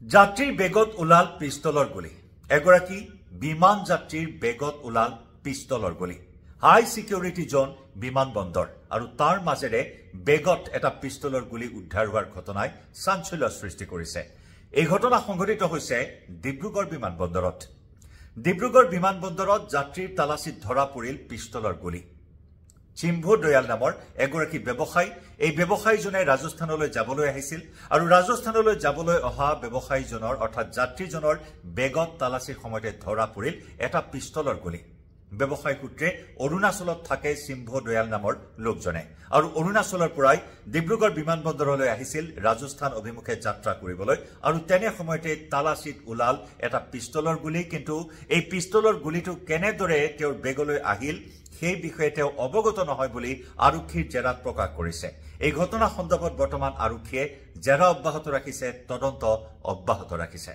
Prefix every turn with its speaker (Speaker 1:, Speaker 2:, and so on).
Speaker 1: যাত্ৰীৰ বেগত ওলাল পিস্তলৰ গুলি এগৰাকী বিমান যাত্ৰীৰ বেগত ওলাল পিস্তলৰ গুলি হাই সিকিউৰিটি জোন বিমানবন্দৰ আৰু তাৰ মাজেৰে বেগত এটা পিস্তলৰ গুলি উদ্ধাৰ হোৱাৰ ঘটনাই চাঞ্চল্য সৃষ্টি কৰিছে এই ঘটনা সংঘটিত হৈছে ডিব্ৰুগড় বিমানবন্দৰত যাত্ৰীৰ তালাচীত ধৰা পৰিল পিস্তলৰ গুলি চিম্ভু দয়াল নামৰ এগৰাকী ব্যৱসায়ী এই ব্যৱসায়ীজনে ৰাজস্থানলৈ যাবলৈ আহিছিল আৰু ৰাজস্থানলৈ যাবলৈ অহা ব্যৱসায়ীজনৰ অৰ্থাৎ যাত্ৰীজনৰ বেগত তালাচীৰ সময়তে ধৰা পৰিল এটা পিস্তলৰ গুলি ব্যৱসায়ী সূত্ৰে অৰুণাচলত থাকে চিম্ভু দয়াল নামৰ লোকজনে আৰু অৰুণাচলৰ পৰাই ডিব্ৰুগড় বিমানবন্দৰলৈ আহিছিল ৰাজস্থান অভিমুখে যাত্ৰা কৰিবলৈ আৰু তেনে সময়তে তালাচীত ওলাল এটা পিস্তলৰ গুলি কিন্তু এই পিস্তলৰ গুলিটো কেনেদৰে তেওঁৰ বেগলৈ আহিল সেই বিষয়ে তেওঁ অৱগত নহয় বুলি আৰক্ষীৰ জেৰাত প্ৰকাশ কৰিছে এই ঘটনা সন্দৰ্ভত বৰ্তমান আৰক্ষীয়ে জেৰা অব্যাহত ৰাখিছে তদন্ত অব্যাহত ৰাখিছে